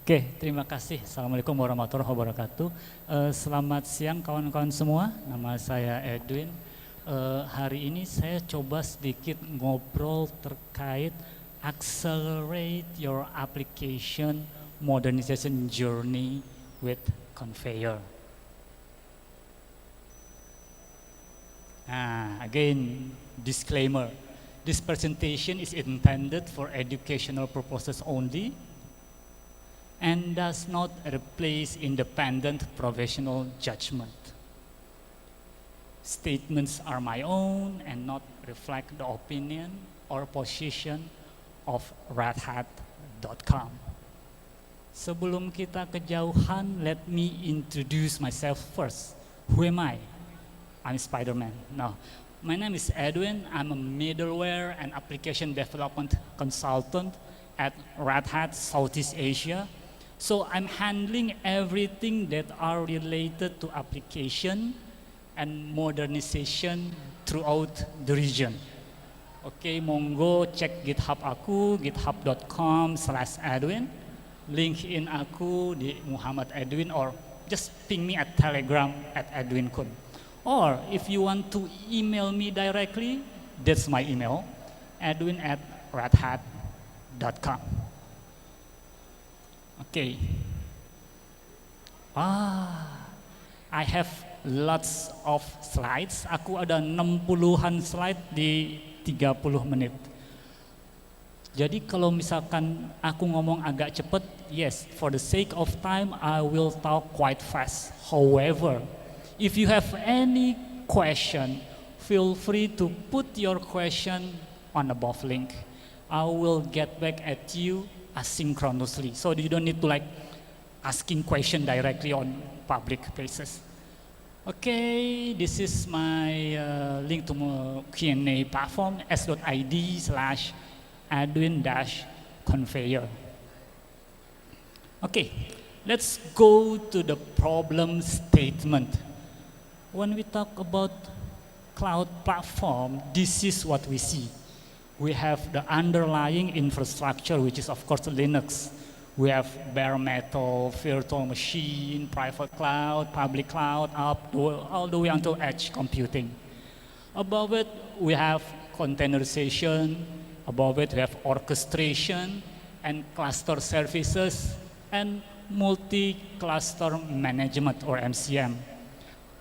Oke, terima kasih. Assalamualaikum warahmatullahi wabarakatuh. Selamat siang kawan-kawan semua. Nama saya Edwin. Hari ini saya coba sedikit ngobrol terkait accelerate your application modernization journey with Conveyor. Again, disclaimer. This presentation is intended for educational purposes only and does not replace independent professional judgment. Statements are my own and not reflect the opinion or position of redhat.com. Sebelum kita kejauhan, let me introduce myself first. Who am I? I'm Spider-Man. No, my name is Edwin. I'm a middleware and application development consultant at Red Hat Southeast Asia. So I'm handling everything that are related to application and modernization throughout the region. Oke, monggo cek GitHub aku, github.com/Edwin. LinkedIn aku di Muhammad Edwin, or just ping me at Telegram at Edwin Kun. Or if you want to email me directly, that's my email, edwin@redhat.com. Okay. I have lots of slides. Aku ada 60-an slide di 30 menit. Jadi kalau misalkan aku ngomong agak cepat, yes, for the sake of time, I will talk quite fast. However, if you have any question, feel free to put your question on above link. I will get back at you asynchronously, so you don't need to asking question directly on public places. Okay, this is my link to my Q&A platform, s.id/Edwin-Conveyor. Okay, let's go to the problem statement. When we talk about cloud platform, this is what we see. We have the underlying infrastructure, which is of course Linux. We have bare metal, virtual machine, private cloud, public cloud, all the way until edge computing. Above it, we have containerization. Above it, we have orchestration and cluster services and multi-cluster management, or MCM.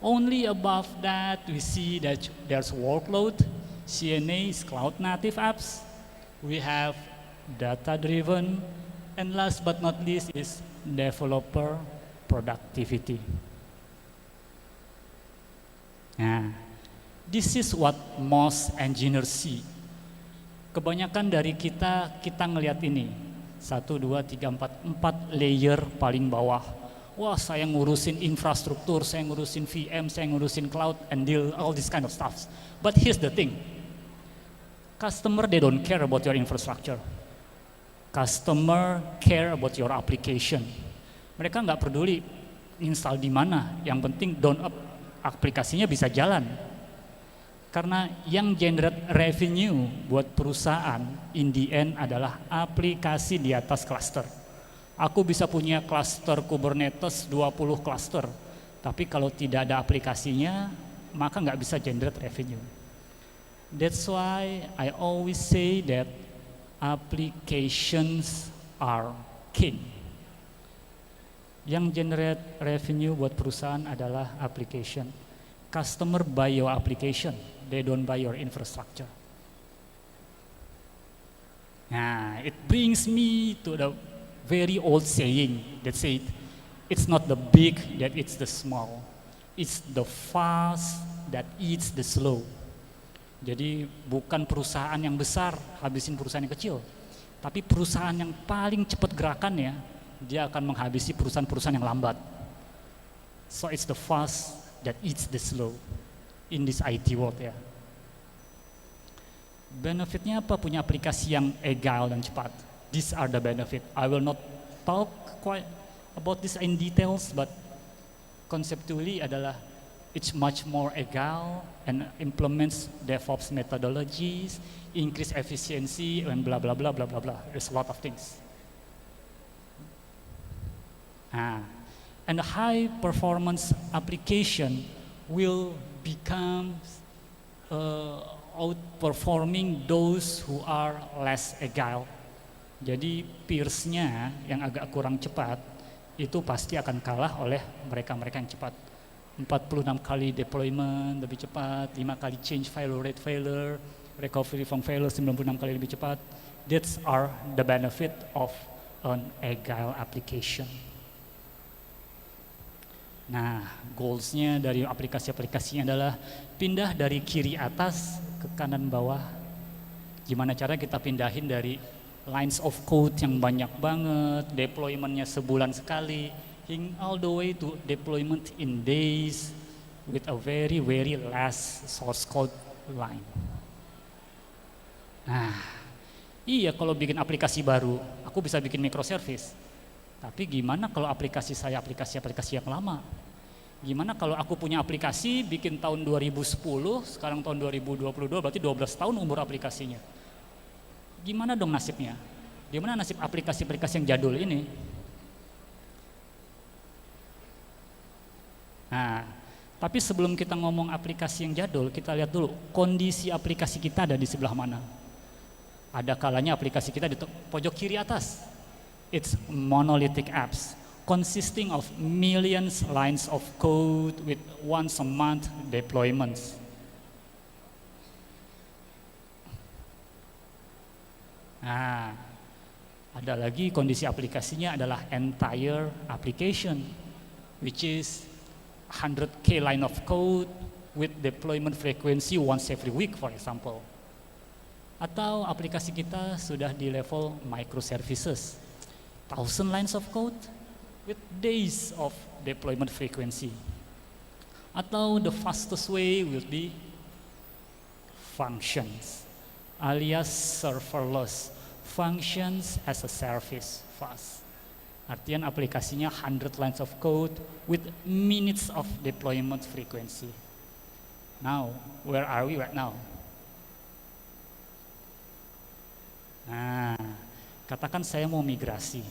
Only above that, we see that there's workload. CNA is cloud native apps. We have data-driven, and last but not least is developer productivity. This is what most engineers see. Kebanyakan dari kita ngelihat ini, 1, 2, 3, 4 layer paling bawah. Wah, saya ngurusin infrastruktur, saya ngurusin VM, saya ngurusin cloud, and deal all this kind of stuff. But here's the thing. Customer, they don't care about your infrastructure. Customer care about your application. Mereka nggak peduli install di mana, yang penting down up aplikasinya bisa jalan. Karena yang generate revenue buat perusahaan in the end adalah aplikasi di atas cluster. Aku bisa punya cluster Kubernetes 20 cluster, tapi kalau tidak ada aplikasinya, maka nggak bisa generate revenue. That's why I always say that applications are king. Yang generate revenue buat perusahaan adalah application. Customer buy your application, they don't buy your infrastructure. Nah, it brings me to the very old saying that said, it's not the big that eats the small, it's the fast that eats the slow. Jadi bukan perusahaan yang besar habisin perusahaan yang kecil, tapi perusahaan yang paling cepat gerakannya, dia akan menghabisi perusahaan-perusahaan yang lambat. So it's the fast that eats the slow in this IT world ya. Benefitnya apa punya aplikasi yang agile dan cepat? These are the benefit. I will not talk quite about this in details, but conceptually adalah it's much more agile and implements DevOps methodologies, increase efficiency, and blah blah blah blah blah blah. There's a lot of things. Nah, and the high performance application will become outperforming those who are less agile. Jadi peers-nya yang agak kurang cepat itu pasti akan kalah oleh mereka-mereka yang cepat. 46 kali deployment lebih cepat, 5 kali change failure, recovery from failure 96 kali lebih cepat. That's are the benefit of an agile application. Nah, goals-nya dari aplikasi-aplikasinya adalah pindah dari kiri atas ke kanan bawah. Gimana cara kita pindahin dari lines of code yang banyak banget, deployment-nya sebulan sekali, all the way to deployment in days with a very less source code line. Nah, iya kalau bikin aplikasi baru, aku bisa bikin microservice. Tapi gimana kalau aplikasi saya aplikasi yang lama? Gimana kalau aku punya aplikasi bikin tahun 2010, sekarang tahun 2022, berarti 12 tahun umur aplikasinya. Gimana dong nasibnya? Gimana nasib aplikasi-aplikasi yang jadul ini? Nah, tapi sebelum kita ngomong aplikasi yang jadul, kita lihat dulu kondisi aplikasi kita ada di sebelah mana. Ada kalanya aplikasi kita di pojok kiri atas. It's monolithic apps consisting of millions lines of code with once a month deployments. Nah, ada lagi kondisi aplikasinya adalah entire application, which is 100k line of code with deployment frequency once every week, for example. Atau aplikasi kita sudah di level microservices, 1000 lines of code with days of deployment frequency. Atau the fastest way will be functions, alias serverless, functions as a service, fast. Artian aplikasinya 100 lines of code with minutes of deployment frequency. Now, where are we right now? Nah, katakan saya mau migrasi,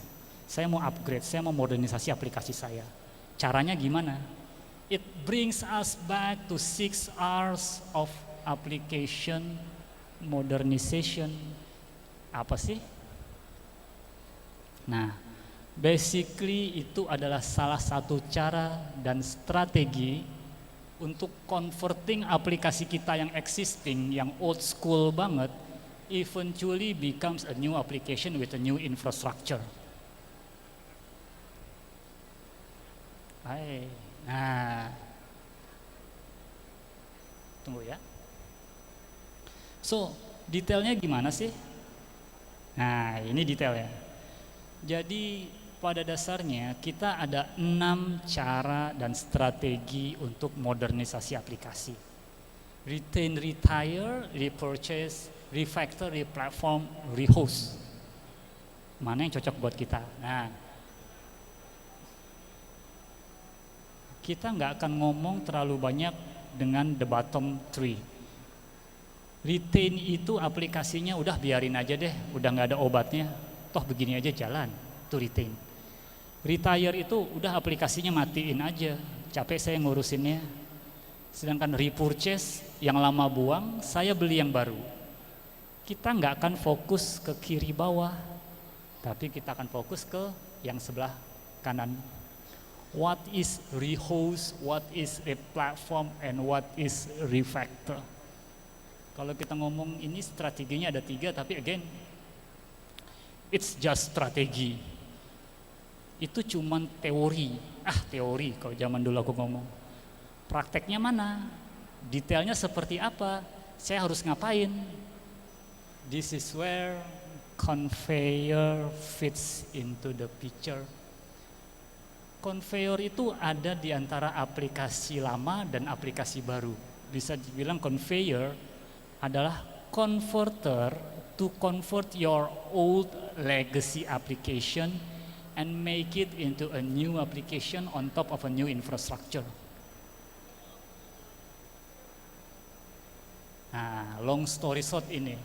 saya mau upgrade, saya mau modernisasi aplikasi saya. Caranya gimana? It brings us back to 6 hours of application modernization. Apa sih? Nah, basically itu adalah salah satu cara dan strategi untuk converting aplikasi kita yang existing, yang old school banget, eventually becomes a new application with a new infrastructure. Hai. Nah, tunggu ya. So, detailnya gimana sih? Nah, ini detailnya. Jadi pada dasarnya kita ada 6 cara dan strategi untuk modernisasi aplikasi. Retain, retire, repurchase, refactor, replatform, rehost. Mana yang cocok buat kita? Nah, kita nggak akan ngomong terlalu banyak dengan the bottom 3. Retain itu aplikasinya udah biarin aja deh, udah nggak ada obatnya, toh begini aja jalan, itu retain. Retire itu udah aplikasinya matiin aja, capek saya ngurusinnya. Sedangkan repurchase yang lama buang, saya beli yang baru. Kita nggak akan fokus ke kiri bawah, tapi kita akan fokus ke yang sebelah kanan. What is rehost, what is replatform, and what is refactor? Kalau kita ngomong ini strateginya ada 3, tapi again, it's just strategi. Itu cuman teori. Teori kalau zaman dulu aku ngomong. Prakteknya mana? Detailnya seperti apa? Saya harus ngapain? This is where conveyor fits into the picture. Conveyor itu ada di antara aplikasi lama dan aplikasi baru. Bisa dibilang conveyor adalah converter to convert your old legacy application and make it into a new application on top of a new infrastructure. Nah, long story short ini,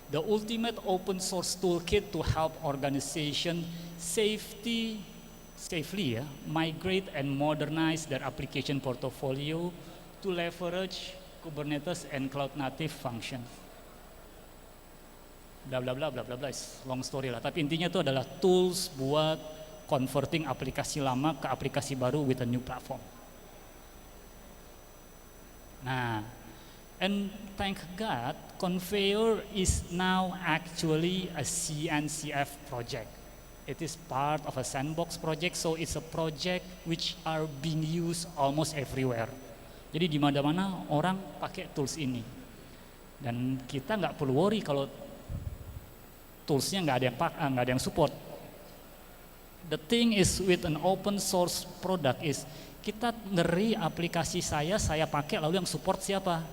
the ultimate open source toolkit to help organization safely ya, migrate and modernize their application portfolio to leverage Kubernetes and cloud native function. Bla bla bla bla bla bla, long story lah. Tapi intinya itu adalah tools buat converting aplikasi lama ke aplikasi baru with a new platform. Nah, and thank God, Conveyor is now actually a CNCF project. It is part of a sandbox project, so it's a project which are being used almost everywhere. Jadi di mana-mana orang pakai tools ini. Dan kita nggak perlu worry kalau toolsnya nggak ada yang support. The thing is with an open source product is kita ngeri aplikasi saya pakai lalu yang support siapa?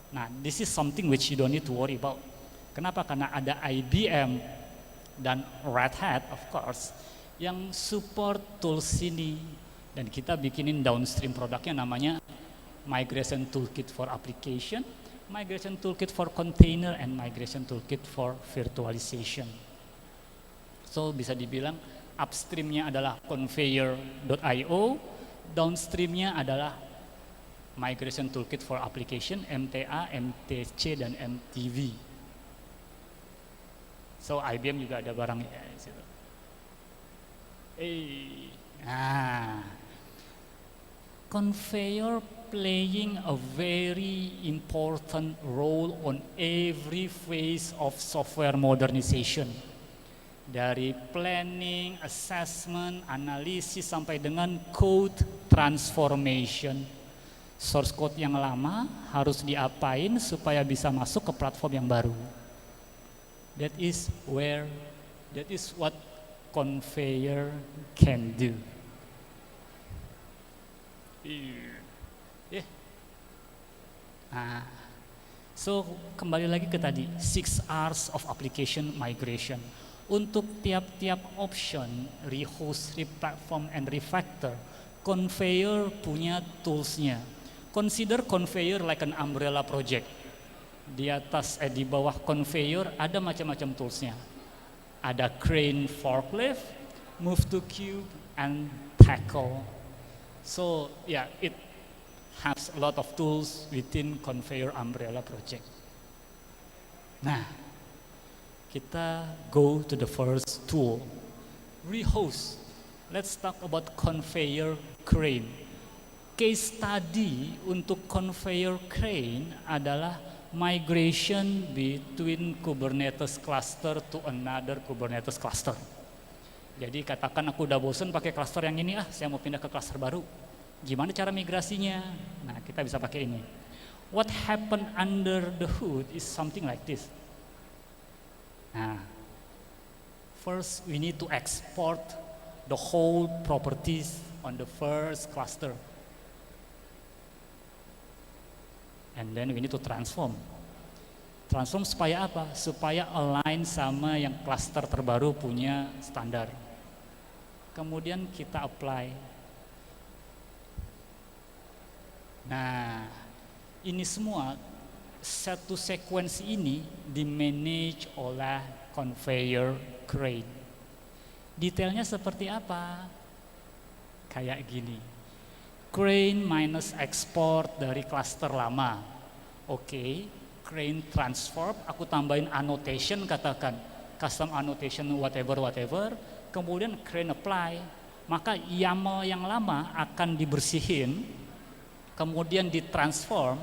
Nah, this is something which you don't need to worry about. Kenapa? Karena ada IBM dan Red Hat of course yang support tools ini dan kita bikinin downstream produknya namanya Migration Toolkit for Application, Migration Toolkit for Container, and Migration Toolkit for Virtualization. So bisa dibilang upstreamnya adalah Conveyor.io, downstreamnya adalah Migration Toolkit for Application, MTA, MTC, dan MTV. So IBM juga ada barangnya di situ. Conveyor playing a very important role on every phase of software modernization. Dari planning, assessment, analisis sampai dengan code transformation. Source code yang lama harus diapain supaya bisa masuk ke platform yang baru. That is what Conveyor can do. So kembali lagi ke tadi 6 R's of application migration. Untuk tiap-tiap option rehost, replatform, and refactor, Conveyor punya toolsnya. Consider Conveyor like an umbrella project. Di bawah Conveyor ada macam-macam toolsnya. Ada Crane forklift, Move to Cube, and Tackle. So yeah, it has a lot of tools within Conveyor umbrella project. Nah, kita go to the first tool, rehost. Let's talk about Conveyor Crane. Case study untuk Conveyor Crane adalah migration between Kubernetes cluster to another Kubernetes cluster. Jadi katakan aku udah bosen pakai cluster yang ini, saya mau pindah ke cluster baru. Gimana cara migrasinya? Nah, kita bisa pakai ini. What happened under the hood is something like this. Nah, first we need to export the whole properties on the first cluster. And then we need to transform. Transform supaya apa? Supaya align sama yang cluster terbaru punya standar. Kemudian kita apply. Nah, ini semua satu sequence ini di-manage oleh Conveyor Crane. Detailnya seperti apa? Kayak gini. Crane minus export dari cluster lama. Oke, Crane transform, aku tambahin annotation, katakan custom annotation whatever. Kemudian Crane apply, maka YAML yang lama akan dibersihin, kemudian ditransform,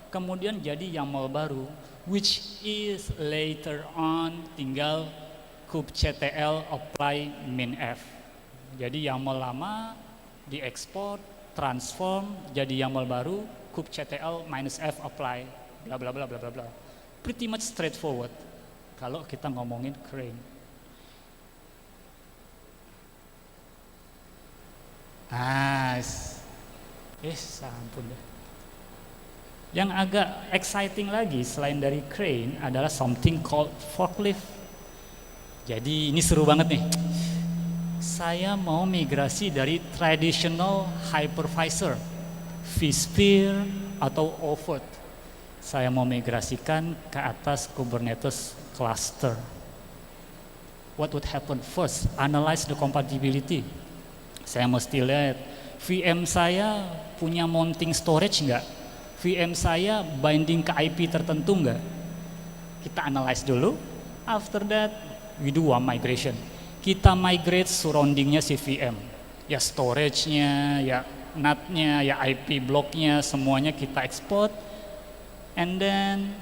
kemudian jadi YAML baru, which is later on tinggal kubectl apply minf. Jadi YAML lama diekspor, transform jadi YAML baru, kubectl -f apply, bla bla bla bla bla bla. Pretty much straightforward kalau kita ngomongin Crane. Ampun deh. Yang agak exciting lagi selain dari Crane adalah something called forklift. Jadi ini seru banget nih. Saya mau migrasi dari traditional hypervisor, vSphere atau Ovoid. Saya mau migrasikan ke atas Kubernetes cluster. What would happen? First, analyze the compatibility. Saya mesti lihat VM saya punya mounting storage nggak, VM saya binding ke IP tertentu nggak. Kita analyze dulu, after that we do one migration. Kita migrate surroundingnya si VM, ya storage-nya, ya NAT-nya, ya IP block-nya, semuanya kita export, and then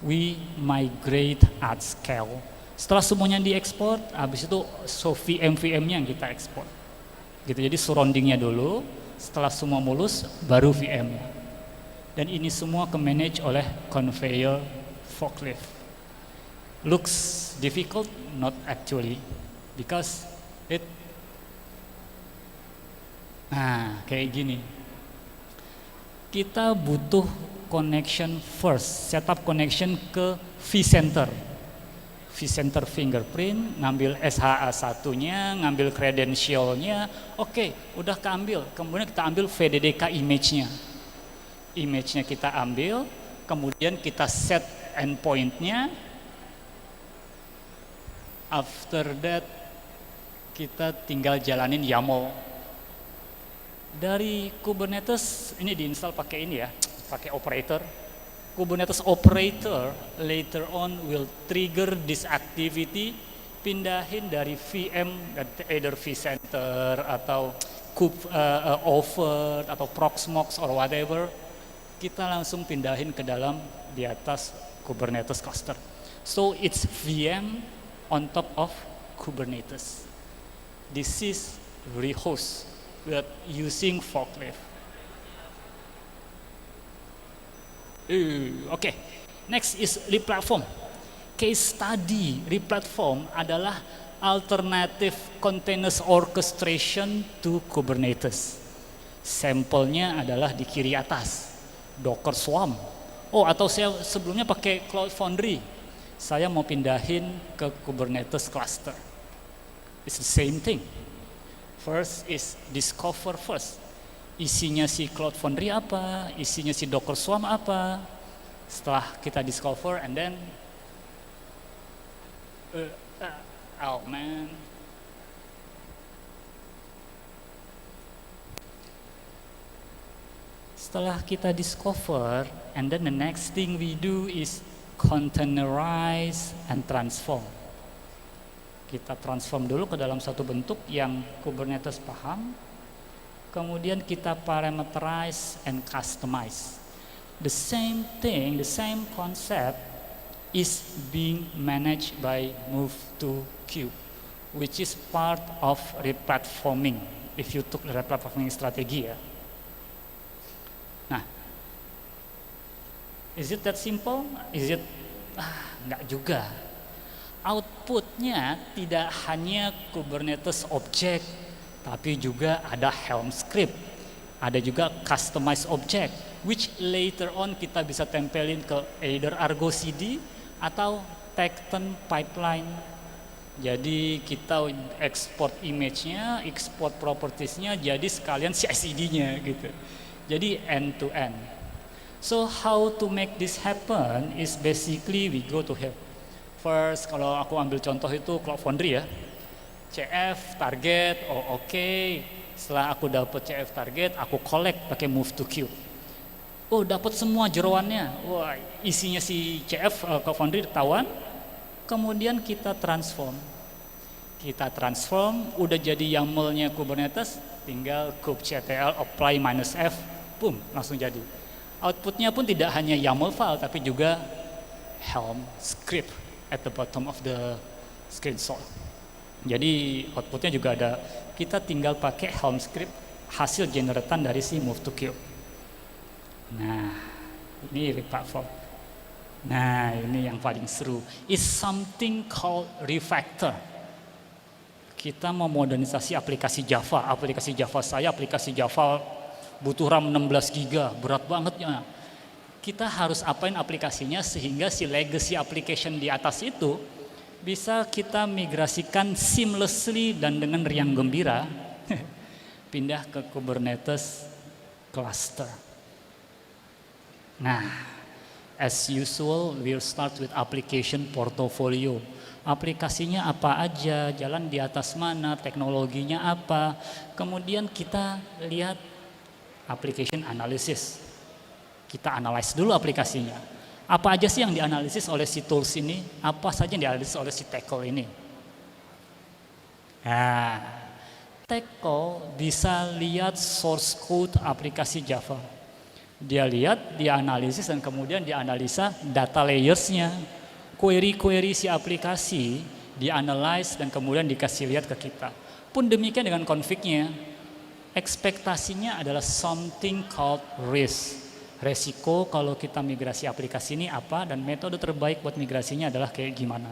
we migrate at scale. Setelah semuanya diekspor, habis itu so VM-nya yang kita ekspor. Gitu, jadi surroundingnya dulu, setelah semua mulus, baru VM-nya. Dan ini semua ke-manage oleh conveyor forklift. Looks difficult, not actually, because kayak gini. Kita butuh connection first, setup connection ke vCenter. vCenter fingerprint, ngambil SHA-1-nya, ngambil credential-nya, oke, udah keambil. Kemudian kita ambil VDDK image-nya. Image-nya kita ambil, kemudian kita set endpoint-nya. After that, kita tinggal jalanin YAML. Dari Kubernetes, ini diinstal pakai ini ya, pakai operator. Kubernetes operator later on will trigger this activity, pindahin dari VM, either vCenter atau Overt atau Proxmox or whatever, kita langsung pindahin ke dalam di atas Kubernetes cluster. So it's VM on top of Kubernetes. This is rehost with using forklift. Oke, next is replatform. Case study replatform adalah alternative continuous orchestration to Kubernetes. Sampelnya adalah di kiri atas, Docker Swarm. Atau saya sebelumnya pakai Cloud Foundry. Saya mau pindahin ke Kubernetes cluster. It's the same thing. First is discover first. Isinya si Cloud Foundry apa, isinya si Docker Swarm apa. Setelah kita discover and then setelah kita discover and then the next thing we do is containerize and transform. Kita transform dulu ke dalam satu bentuk yang Kubernetes paham. Kemudian kita parameterize and customize. The same thing, the same concept is being managed by Move2Q, which is part of replatforming. If you took the replatforming strategi ya. Nah, is it that simple? Is it? Enggak juga. Outputnya tidak hanya Kubernetes object, tapi juga ada Helm script, ada juga customized object, which later on kita bisa tempelin ke either Argo CD atau Tekton pipeline. Jadi kita export image-nya, export properties-nya, jadi sekalian CI/CD-nya gitu. Jadi end to end. So how to make this happen is basically we go to here. First, kalau aku ambil contoh itu Cloud Foundry ya. CF target, oke. Setelah aku dapat CF target, aku collect pakai Move2Q. Dapat semua jeroannya. Wah, isinya si CF Cloud Foundry ketahuan. Kemudian kita transform. Udah jadi YAML-nya Kubernetes, tinggal kubectl apply -f, boom, langsung jadi. Outputnya pun tidak hanya YAML file, tapi juga Helm script at the bottom of the screenshot. Jadi outputnya juga ada, kita tinggal pakai Helm script hasil generatan dari si Move2Q. Nah, ini replatform. Nah, ini yang paling seru. Is something called refactor. Kita memodernisasi aplikasi Java. Aplikasi Java butuh RAM 16 GB, berat banget ya. Kita harus apain aplikasinya sehingga si legacy application di atas itu bisa kita migrasikan seamlessly dan dengan riang gembira pindah ke Kubernetes cluster. Nah, as usual, we'll start with application portfolio. aplikasinya apa aja, jalan di atas mana, teknologinya apa. Kemudian kita lihat application analysis. Kita analyze dulu aplikasinya. Apa aja sih yang dianalisis oleh si tools ini? Apa saja yang dianalisis oleh si Tackle ini? Nah, Tackle bisa lihat source code aplikasi Java. Dia lihat, dia analisis, dan kemudian dianalisa data layersnya. Query-query si aplikasi dianalyze dan kemudian dikasih lihat ke kita. Pun demikian dengan config-nya. Ekspektasinya adalah something called risk. Resiko kalau kita migrasi aplikasi ini apa, dan metode terbaik buat migrasinya adalah kayak gimana.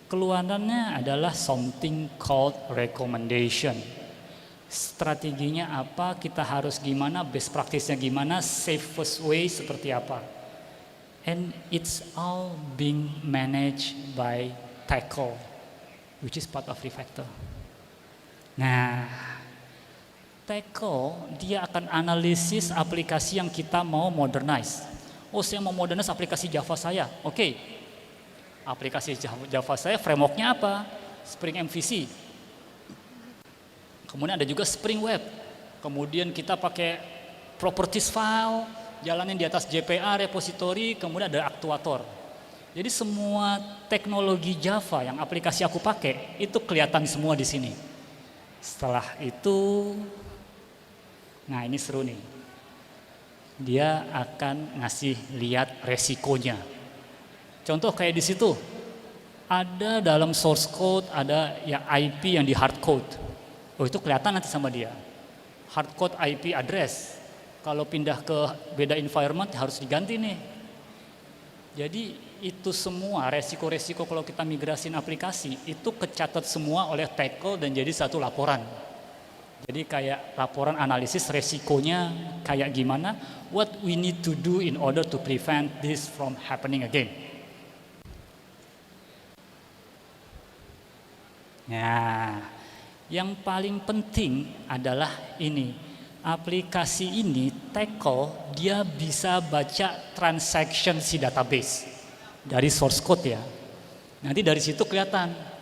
Keluarannya adalah something called recommendation. Strateginya apa, kita harus gimana, best practice-nya gimana, safest way seperti apa. And it's all being managed by Tackle, which is part of Refactor. Nah, Tackle dia akan analisis aplikasi yang kita mau modernize. Oh, saya mau modernize aplikasi Java saya. Oke. Aplikasi Java saya framework-nya apa? Spring MVC. Kemudian ada juga Spring Web. Kemudian kita pakai properties file, jalanin di atas JPA repository, kemudian ada aktuator. Jadi semua teknologi Java yang aplikasi aku pakai itu kelihatan semua di sini. Setelah itu, nah ini seru nih. Dia akan ngasih lihat resikonya. Contoh kayak di situ, ada dalam source code ada ya IP yang di hard code. Oh, itu kelihatan nanti sama dia. Hard code IP address. Kalau pindah ke beda environment harus diganti nih. Jadi itu semua resiko-resiko kalau kita migrasin aplikasi itu kecatat semua oleh Tackle dan jadi satu laporan. Jadi kayak laporan analisis resikonya kayak gimana, what we need to do in order to prevent this from happening again. Nah, yang paling penting adalah ini, aplikasi ini Tackle dia bisa baca transaction si database dari source code ya. Nanti dari situ kelihatan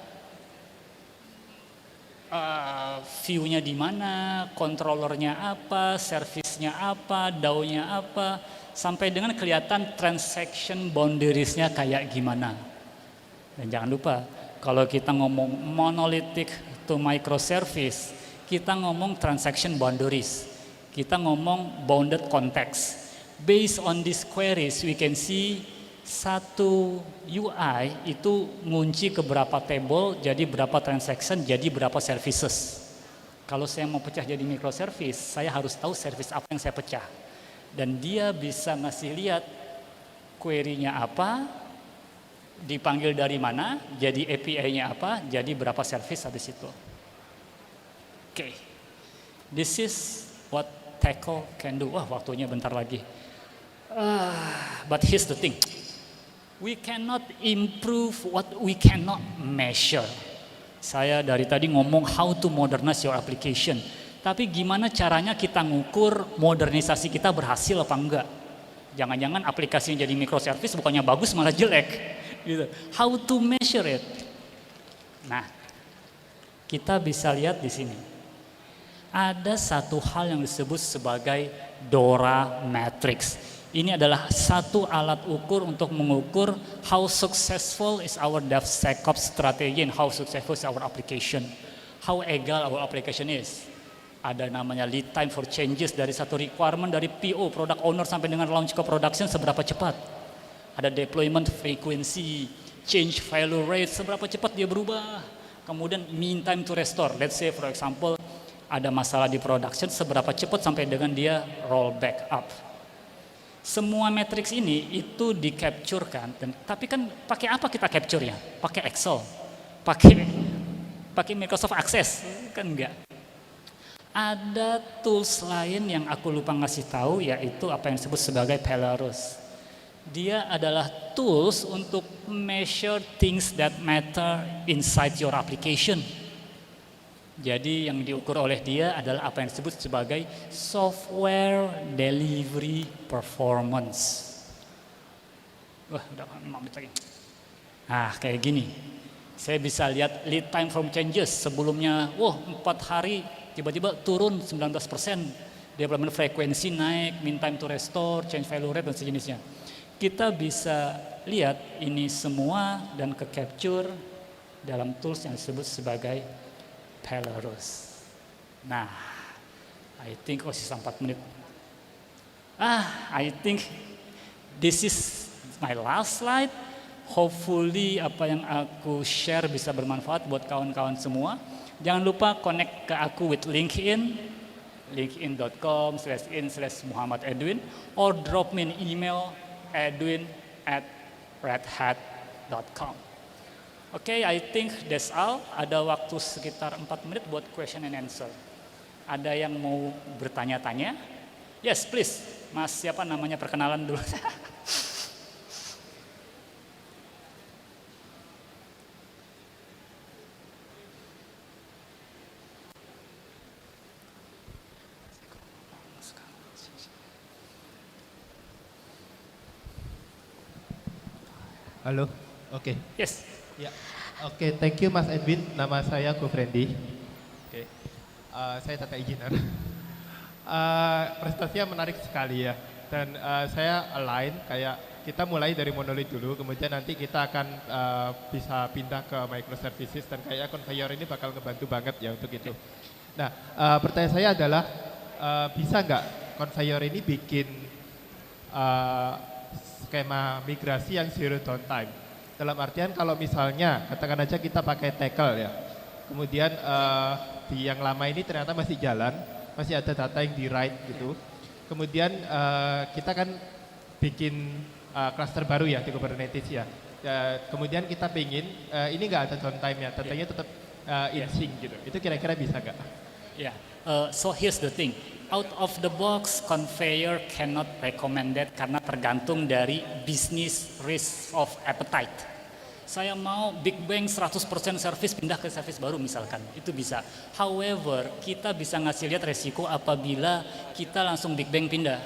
view-nya di mana, controllernya apa, service-nya apa, DAO-nya apa, sampai dengan kelihatan transaction boundaries-nya kayak gimana. Dan jangan lupa, kalau kita ngomong monolithic to microservice, kita ngomong transaction boundaries, kita ngomong bounded context. Based on these queries, we can see satu UI itu ngunci ke berapa table, jadi berapa transaction, jadi berapa services. Kalau saya mau pecah jadi microservice, saya harus tahu service apa yang saya pecah. Dan dia bisa ngasih lihat query-nya apa, dipanggil dari mana, jadi API-nya apa, jadi berapa service habis itu. Oke. This is what Tackle can do. Wah, waktunya bentar lagi. But here's the thing. We cannot improve what we cannot measure. Saya dari tadi ngomong how to modernize your application. Tapi gimana caranya kita ngukur modernisasi kita berhasil apa enggak? Jangan-jangan aplikasi yang jadi microservice bukannya bagus malah jelek. Gitu. How to measure it? Nah, kita bisa lihat di sini. Ada satu hal yang disebut sebagai DORA matrix. Ini adalah satu alat ukur untuk mengukur how successful is our DevSecOps strategy and how successful is our application. How egal our application is. Ada namanya lead time for changes dari satu requirement dari PO, product owner sampai dengan launch ke production seberapa cepat. Ada deployment frequency, change failure rate, seberapa cepat dia berubah. Kemudian mean time to restore. Let's say for example ada masalah di production, seberapa cepat sampai dengan dia roll back up. Semua matriks ini itu di-capture-kan, tapi kan pakai apa kita capture-nya? Pakai Excel, pakai Microsoft Access, kan enggak. Ada tools lain yang aku lupa ngasih tahu, yaitu apa yang disebut sebagai Polaris. Dia adalah tools untuk measure things that matter inside your application. Jadi yang diukur oleh dia adalah apa yang disebut sebagai software delivery performance. Wah, udah 5 menit lagi. Nah, kayak gini. Saya bisa lihat lead time from changes. Sebelumnya, 4 hari, tiba-tiba turun 19%. Development frekuensi naik, mean time to restore, change value rate, dan sejenisnya. Kita bisa lihat ini semua dan ke-capture dalam tools yang disebut sebagai Polaris. Nah, I think sisa 4 menit. I think this is my last slide. Hopefully apa yang aku share bisa bermanfaat buat kawan-kawan semua. Jangan lupa connect ke aku with LinkedIn, linkedin.com/in/Muhammad Edwin, or drop me an email edwin@redhat.com. Oke, I think that's all. Ada waktu sekitar 4 menit buat question and answer. Ada yang mau bertanya-tanya? Yes, please. Mas, siapa namanya? Perkenalan dulu. Halo, oke. Yes. Ya, oke. Thank you Mas Edwin. Nama saya Gofrendi. Oke, saya tata engineer. Presentasinya menarik sekali ya. Dan saya align kayak kita mulai dari monolith dulu, kemudian nanti kita akan bisa pindah ke microservices dan kayak conveyor ini bakal ngebantu banget ya untuk itu. Nah, pertanyaan saya adalah bisa nggak conveyor ini bikin skema migrasi yang zero downtime? Dalam artian kalau misalnya katakan aja kita pakai tackle ya, kemudian di yang lama ini ternyata masih jalan, masih ada data yang di write gitu. Kemudian kita kan bikin cluster baru ya di Kubernetes ya. Kemudian kita pingin ini nggak ada downtime-nya, datanya tetap in sync gitu. Itu kira-kira bisa nggak? Yeah. So here's the thing. Out of the box conveyor cannot recommended karena tergantung dari business risk of appetite. Saya mau Big Bang 100% service pindah ke service baru misalkan, itu bisa. However, kita bisa ngasih lihat resiko apabila kita langsung Big Bang pindah.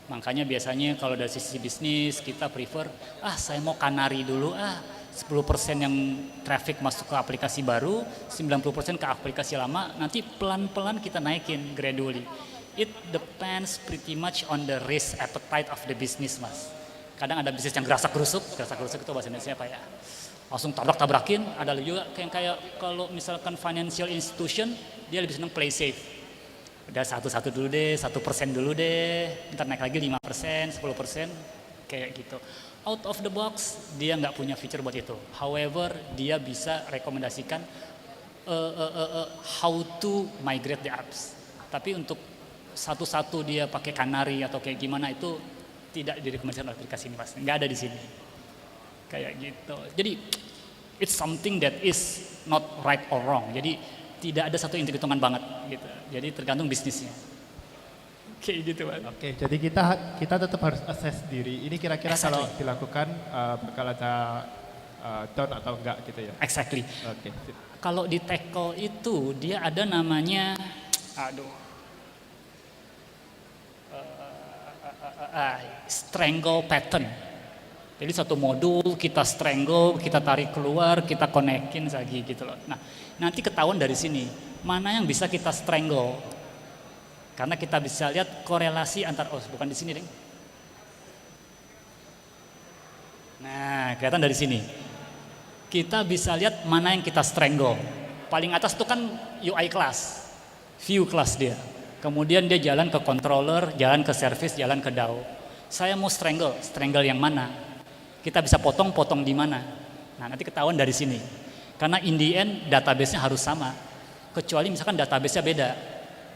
Makanya biasanya kalau dari sisi bisnis kita prefer, saya mau Canary dulu, 10% yang traffic masuk ke aplikasi baru, 90% ke aplikasi lama, nanti pelan-pelan kita naikin gradually. It depends pretty much on the risk appetite of the business, Mas. Kadang ada bisnis yang gerasak-gerusuk itu bahasa Indonesia apa ya? Langsung tabrak-tabrakin, ada juga kayak kalau misalkan financial institution, dia lebih senang play safe. Udah 1% dulu deh, 1% dulu deh, ntar naik lagi 5%, 10%, kayak gitu. Out of the box, dia nggak punya feature buat itu. However, dia bisa rekomendasikan how to migrate the apps. Tapi untuk satu-satu dia pakai Canary atau kayak gimana itu tidak direkomendasikan aplikasi ini, Mas. Nggak ada di sini. Kayak gitu. Jadi it's something that is not right or wrong. Jadi tidak ada satu hitung-hitungan banget gitu. Jadi tergantung bisnisnya. Kayak gitu, Mas. Oke, jadi kita tetap harus assess diri. Ini kira-kira kalau dilakukan bakal ada down atau enggak gitu ya? Exactly. Oke. Kalau di tackle itu dia ada namanya, strangle pattern. Jadi satu modul kita strangle, kita tarik keluar, kita konekin lagi gitu loh. Nah, nanti ketahuan dari sini mana yang bisa kita strangle. Karena kita bisa lihat korelasi antar bukan di sini, Deng. Nah, kelihatan dari sini. Kita bisa lihat mana yang kita strangle. Paling atas itu kan UI class, view class dia. Kemudian dia jalan ke controller, jalan ke service, jalan ke DAO. Saya mau strangle yang mana? Kita bisa potong di mana? Nah, nanti ketahuan dari sini. Karena in the end database-nya harus sama. Kecuali misalkan database-nya beda.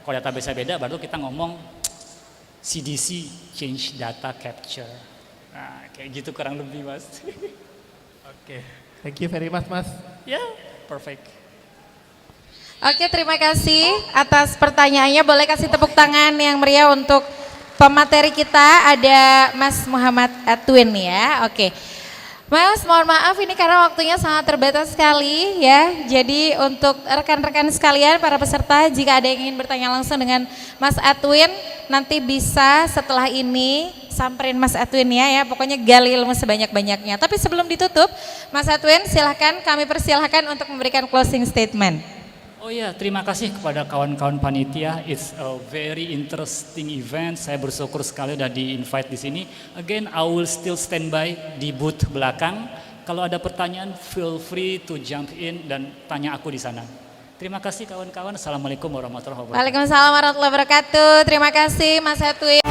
Kalau database-nya beda baru kita ngomong CDC, change data capture. Nah, kayak gitu kurang lebih, Mas. Oke. Thank you very much, Mas. Ya, perfect. Oke, terima kasih atas pertanyaannya. Boleh kasih tepuk tangan yang meriah untuk pemateri kita. Ada Mas Muhammad Edwin ya. Oke. Mas, mohon maaf ini karena waktunya sangat terbatas sekali ya. Jadi untuk rekan-rekan sekalian, para peserta, jika ada yang ingin bertanya langsung dengan Mas Edwin, nanti bisa setelah ini samperin Mas Edwin ya. Pokoknya gali ilmu sebanyak-banyaknya. Tapi sebelum ditutup, Mas Edwin silahkan, kami persilahkan untuk memberikan closing statement. Oh ya, terima kasih kepada kawan-kawan panitia. It's a very interesting event. Saya bersyukur sekali udah di-invite di sini. Again, I will still stand by di booth belakang. Kalau ada pertanyaan, feel free to jump in dan tanya aku di sana. Terima kasih kawan-kawan. Assalamualaikum warahmatullahi wabarakatuh. Waalaikumsalam warahmatullahi wabarakatuh. Terima kasih Mas Edwin.